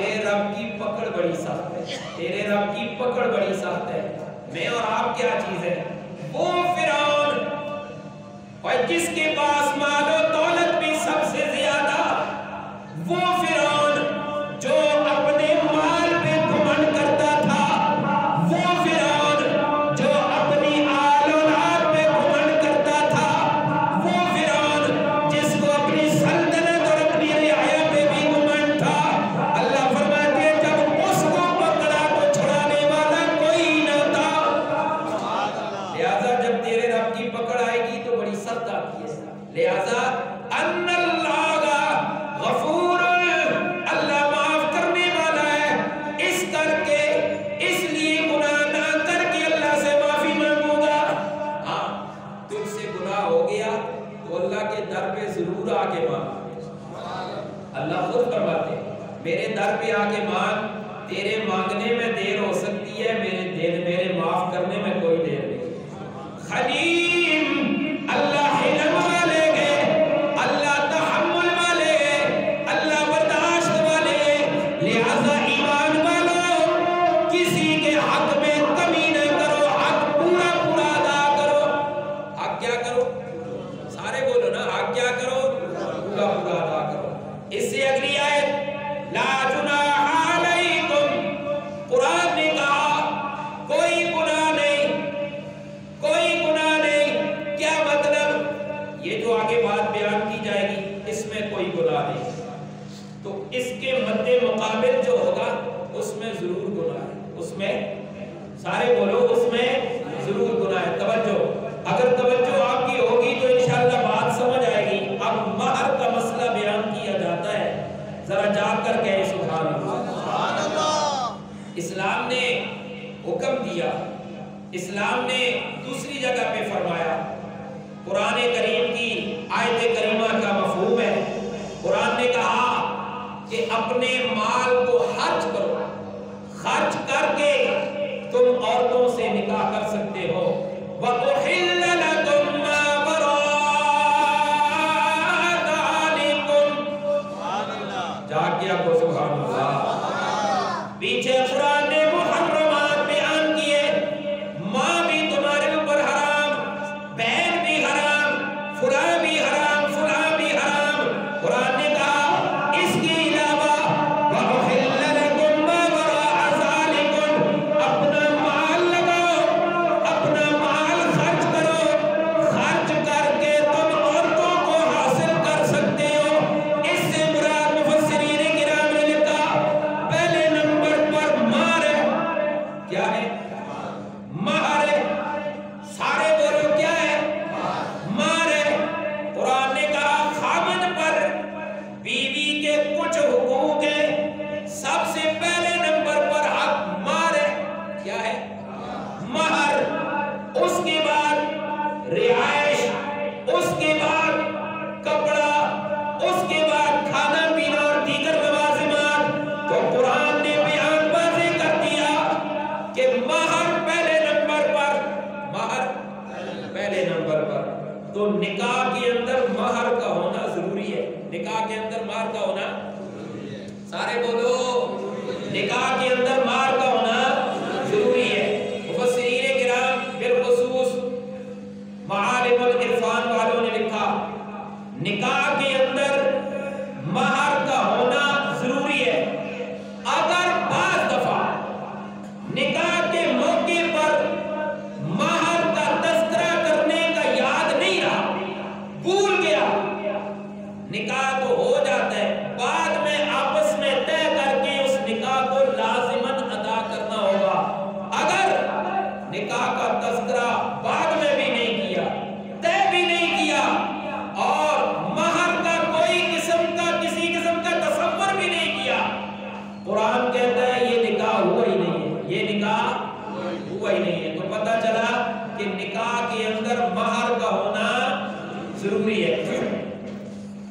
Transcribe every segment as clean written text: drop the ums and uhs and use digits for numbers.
تیرے رب کی پکڑ بڑی سخت ہے، تیرے رب کی پکڑ بڑی سخت ہے۔ میں اور آپ کیا چیز ہے؟ وہ فرعون اور جس کے پاس مال و دولت بھی سب سے زیادہ، وہ فرعون جو اپنے مال پہ گھمنڈ کرتا تھا، وہ فرعون جو اپنی آل اولاد پہ گھمنڈ کرتا تھا، وہ فرعون جس کو اپنی سلطنت اور اپنی رعایا پہ بھی گھمنڈ تھا، اللہ فرماتے ہیں جب اس کو پکڑا تو چھڑانے والا کوئی نہ تھا۔ لہذا جب تیرے رب کی پکڑ آئے گی تو بڑی سخت آتی ہے، لہذا ان اللہ غفور، اللہ معاف کرنے والا ہے، اس کر کے اس لیے گناہ نہ کر کے اللہ سے معافی مانگوں گا۔ ہاں تجھ سے گناہ ہو گیا تو اللہ کے در پہ ضرور آ کے مانگ، اللہ خود فرماتے ہیں میرے در پہ آ کے مانگ، تیرے مانگنے میں دیر ہو سکتی ہے، میرے معاف کرنے میں کوئی دیر نہیں۔ حلیم، اللہ حلم والے گئے، اللہ تحمل والے گئے، اللہ برداشت والے گئے، لہذا ایمان والو کسی کے حق میں کمی نہ کرو، حق پورا پورا ادا کرو۔ حق کیا کرو؟ سارے بولو نا، حق کیا کرو؟ پورا پورا ادا کرو۔ اس سے اگلی آیت لا جناح علیکم، قرآن نے کہا کوئی گناہ نہیں، کوئی گناہ نہیں۔ کیا مطلب؟ یہ جو آگے بات بیان کی جائے گی اس میں کوئی گناہ نہیں، تو اس کے مد مقابل جو ہوگا اس میں ضرور گناہ ہے، اس میں سارے بولو اس میں ضرور گناہ ہے۔ توجہ، اگر توجہ آپ کی ہوگی تو انشاءاللہ بات سمجھ آئے گی۔ اب مہر کا مسئلہ بیان کیا جاتا ہے، ذرا جا کر کہے سبحان اللہ۔ اسلام نے حکم دیا، اسلام نے دوسری جگہ پہ فرمایا، قرآن کریم کی آیت کریمہ کا مفہوم ہے، قرآن نے کہا کہ اپنے مال کو خرچ کرو، خرچ کر کے تم عورتوں سے نکاح کر سکتے ہو۔ وَأُحِلَّ لَكُم مَّا وَرَاءَ ذَلِكُمْ، جا کیا کو سبحان اللہ۔ پیچھے قرآن نے محرمات بیان کیے، ماں بھی تمہارے اوپر حرام، بہن بھی حرام، فلاں بھی حرام، فلاں بھی حرام۔ قرآن نے کہا اس کے علاوہ وَأُحِلَّ لَكُم مَّا وَرَاءَ ذَلِكُمْ، اپنا مال لگاؤ، اپنا مال خرچ کرو، خرچ کر کے تم عورتوں کو حاصل کر سکتے ہو۔ اس سے مراد مفسرین کرام نے لکھا پہلے نمبر پر مہر ہے۔ کیا ہے؟ مہر ہے۔ سارے بولو کیا ہے؟ مہر ہے۔ قرآن نے کہا خامد پر بیوی کے کچھ حقوق ہیں، سب سے پہلے نمبر پر حق مہر ہے۔ کیا ہے؟ مہر۔ اس کے بعد رہائش، اس کے بعد کپڑا، اس کے بعد کھانا پینا اور دیگر لوازمات۔ تو قرآن نے بیان واضح کر دیا کہ مہر پہلے نمبر پر، مہر پہلے نمبر پر۔ تو نکاح کے اندر مہر کا ہونا ضروری ہے، نکاح کے اندر مہر کا ہونا، سارے بولو نکاح کے اندر مہر کا ہونا ضروری ہے۔ مفسرین کرام بالخصوص معالم العرفان والوں نے لکھا نکاح کے اندر مہر کا ہونا ضروری ہے۔ اگر بعض دفعہ نکاح کے موقع پر مہر کا تذکرہ کرنے کا یاد نہیں رہا، بھول گیا، نکاح تو ہو جاتا ہے، بعد میں آپس میں طے کر کے اس نکاح کو لازماً ادا کرنا ہوگا۔ اگر نکاح کا تذکرہ بعد میں بھی نہیں کیا، طے بھی نہیں کیا، اور مہر کا کوئی قسم کا کسی قسم کا تصور بھی نہیں کیا، قرآن کہتا ہے یہ نکاح ہوا ہی نہیں ہے، یہ نکاح ہوا ہی نہیں ہے۔ تو پتہ چلا کہ نکاح کے اندر مہر کا ہونا ضروری ہے۔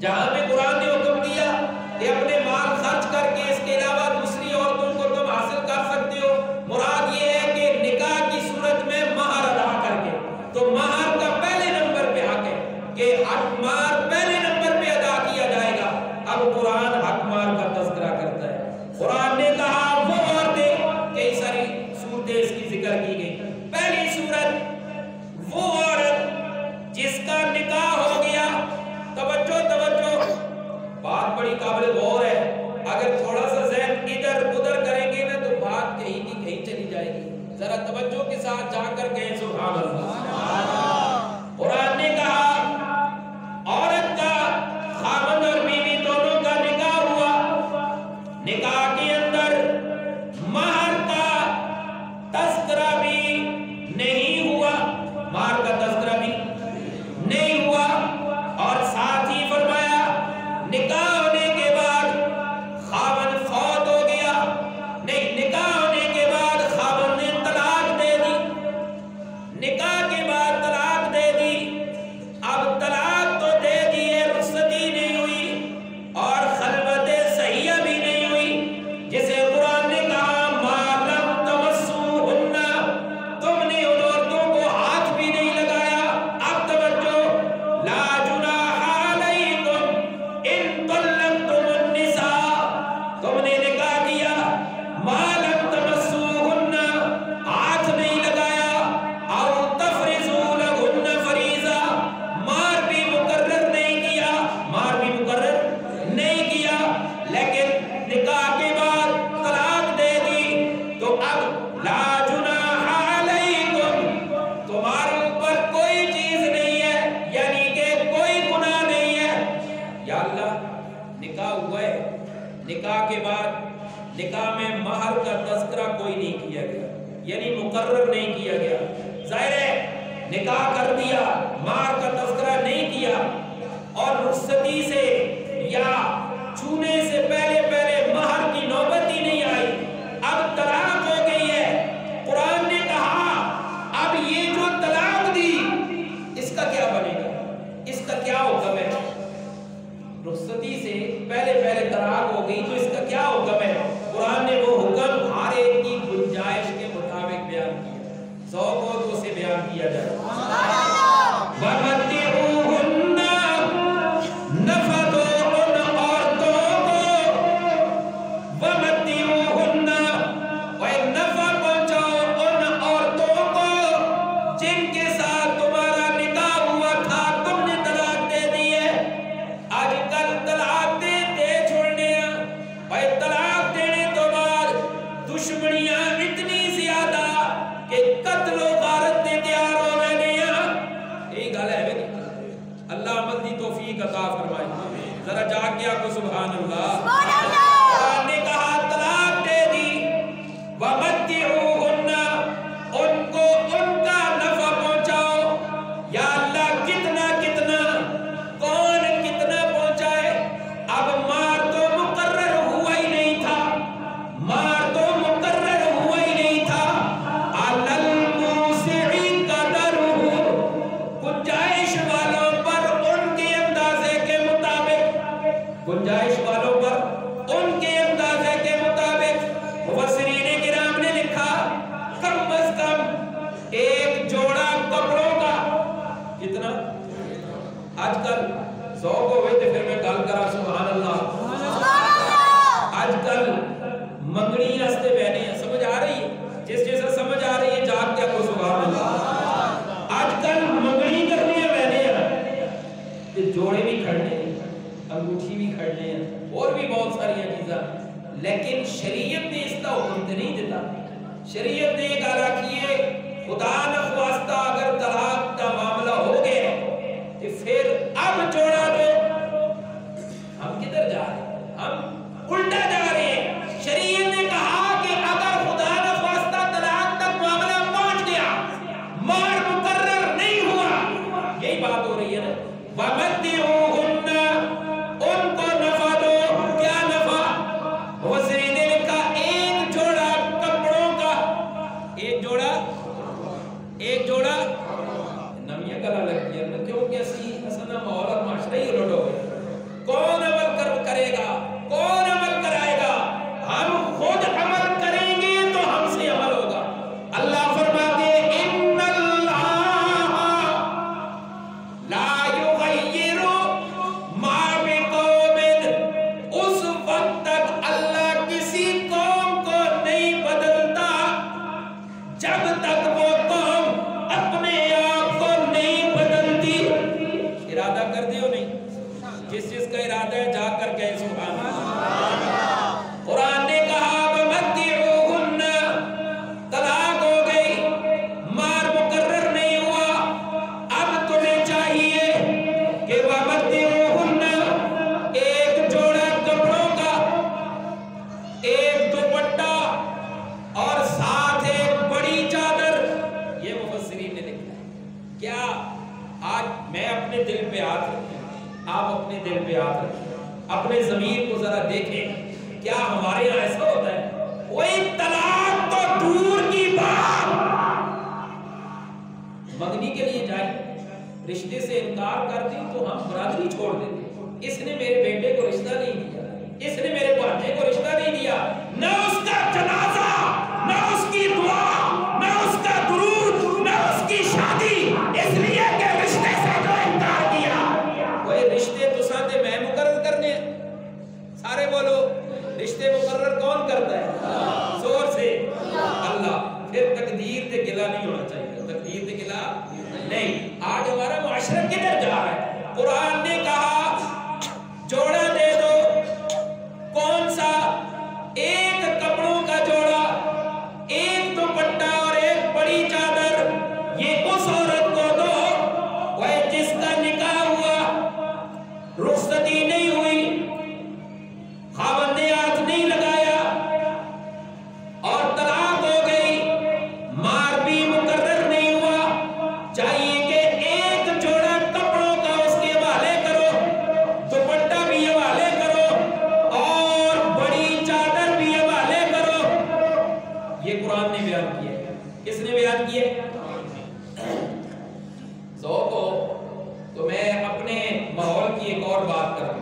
جہاں پہ قرآن نے حکم دیا کہ اپنے مال خرچ کر کے اس کے علاوہ دوسری عورتوں کو تم حاصل کر سکتے ہو، مراد یہ ہے کہ نکاح کی صورت میں مہر ادا کر کے، تو مہر کا پہلے نمبر پہ حق ہے کہ حق مہر پہلے نمبر پہ ادا کیا جائے گا۔ اب قرآن حق مہر کا تذکرہ کرتا ہے، قرآن ساتھ جا کر گئے. سبحان اللہ. قرآن نے کہا عورت کا خاوند اور بیوی دونوں کا نکاح ہوا. نکاح کے اندر مہر کا تذکرہ بھی نہیں ہوا. مہر کا تذکرہ بھی نہیں ہوا. اور ساتھ ہی فرمایا نکاح ہونے کے بعد خاوند فوت ہو گیا. نہیں, نکاح ہونے کے بعد خاوند نے طلاق دے دی. نکاح کے بعد طلاق دے دی. اب طلاق تو دے دی ہے, رخصتی نہیں ہوئی اور خلوت صحیحہ بھی نہیں ہوئی, جسے قرآن نے کہا ما لم تمسوہن, تم نے ان عورتوں کو ہاتھ بھی نہیں لگایا. اب توجہ, لا جناح علیکم ان طلقتم النساء, تم نے نکاح کیا ما لم تمسوہن, ہاتھ نہیں لگایا, او تفرضوا لہن فریضہ, مہر بھی مقرر نہیں کیا, مہر بھی مقرر نہیں کیا, لیکن نکاح کے بعد طلاق دے دی. تو اب لا جناح علیکم, تمہارے اوپر کوئی چیز نہیں ہے, یعنی کہ کوئی گناہ نہیں ہے. یا اللہ, نکاح ہوا ہے, نکاح کے بعد نکاح میں مہر کا تذکرہ کوئی نہیں کیا گیا, یعنی مقرر نہیں کیا گیا. ظاہر ہے نکاح کر دیا, مہر کا تذکرہ نہیں کیا, اور رخصتی سے یا چھونے سے پہلے پہلے مہر کی نوبت ہی نہیں آئی. اب طلاق ہو گئی ہے. قرآن نے کہا اب یہ جو طلاق دی اس کا کیا بنے گا, اس کا کیا حکم ہے. رخصتی سے پہلے پہلے طلاق ہو گئی تو اس کا کیا حکم ہے. قرآن نے وہ حکم ہر ایک کی گنجائش کے مطابق بیان کیا, ذوق ہو تو اسے بیان کیا جائے. وَمَتِّعُوهُنَّ, نفع دو ان عورتوں کو. وَمَتِّعُوهُنَّ, اور نفع پہنچاؤ ان عورتوں کو جن کے ساتھ تمہارا نکاح ہوا تھا, تم نے طلاق دے دی ہے. آج کل طلاق دے چھوڑنے اور طلاق دینے تو بعد دشمنیاں اتنی زیادہ کہ قتل و غارت نے تیار ہو رہنے ہیں. یہی گل ہے میری. اللہ عمل دی توفیق عطا فرمائے. ذرا جاگ گیا کو سبحان اللہ. قرآن نے کہا طلاق دے دی. وَمَتِّعُوهُنَّ, ان کو ان کا نفع پہنچاؤ. یا اللہ کتنا کتنا, کون کتنا پہنچائے. اب مہر تو مقرر ہوا ہی نہیں تھا, مہر تو مقرر ہوا ہی نہیں تھا. عَلَى الْمُوسِعِ قَدَرُهُ, گنجائش والوں پر ان کے اندازے کے مطابق, گنجائش والوں پر ان کے اندازے کے مطابق. مفسرین کرام نے لکھا کم از کم ایک جوڑا کپڑوں کا. کتنا آج کل ذوق ہوئے تو پھر میں گل کرا. سبحان اللہ. آج کل منگنی راستے بہنے ہیں, سمجھ آ رہی ہے, جس جیسا سمجھ آ رہی ہے جاگ کیا کو سبحان اللہ. آج کل منگنی کرنے ہیں بہنے ہیں, کہ جوڑے بھی کھڑنے ہیں, انگوٹھی بھی کھڑنے ہیں, اور بھی بہت ساری چیزاں. لیکن شریعت نے اس کا حکم تو نہیں دیتا. شریعت نے ایک اعلیٰ کیے خدا نخواستہ اگر طلاق کا معاملہ ہو گیا تو پھر اب جوڑا دو. ہم کدھر جا رہے ہیں, ہم الٹا جا رہے ہیں. شریعت نے کہا کہ اگر خدا نخواستہ طلاق تک معاملہ پہنچ گیا, مہر مقرر نہیں ہوا, یہی بات ہو رہی ہے نا. وَمَتِّعُوهُنَّ, ان کو نفع دو. کیا نفع؟ مفسرین نے لکھا ایک جوڑا کپڑوں کا, ایک جوڑا نمیاں گلا لگتی ہے, کیونکہ اسی اسنا ماحول اور معاشرہ ہی اپنے دل پہ ہاتھ رکھیں، آپ اپنے دل پہ ہاتھ رکھیں، اپنے ضمیر کو ذرا دیکھیں، کیا ہمارے یہاں ایسا ہوتا ہے کوئی طلاق تو دور کی بات منگنی کے لیے جائے رشتے سے انکار کر دی تو ہم برادری چھوڑ دیتے، اس نے میرے بیٹے کو رشتہ نہیں دیا، اس نے میرے بھانجے کو رشتہ نہیں دیا، نہ اس کا جنازہ، نہ اس کی دعا، نہ اس کا درود، نہ اس کی شادی، اس لیے کہ رشتے سے جو انکار کیا۔ وہ رشتے تو ساتھ میں مقرر کرنے ہیں، سارے بولو رشتے مقرر کون کرتا ہے؟ زور سے اللہ۔ پھر تقدیر تے گلہ نہیں ہونا چاہیے، تقدیر تے گلہ نہیں۔ آج ہمارا معاشرہ کدھر جا رہا ہے؟ قرآن نے کہا جوڑا دے دو، کون سا؟ ایک کپڑوں کا جوڑا، ایک دوپٹہ اور ایک بڑی چادر، یہ اس عورت کو دو وہ جس کا نکاح ہوا، رخصتی نہیں ہوئی، خاوند نے ہاتھ نہیں لگایا اور طلاق ہو گئی، مہر بھی مقرر نہیں ہوا، چاہیے کہ ایک جوڑا کپڑوں کا اس کے حوالے کرو، دوپٹہ بھی حوالے کرو اور بڑی چادر بھی حوالے کرو۔ یہ قرآن نے بیان کیا ہے۔ کس نے بیان کیا ہے؟ ذوق ہو تو میں اپنے ماحول کی ایک اور بات کروں۔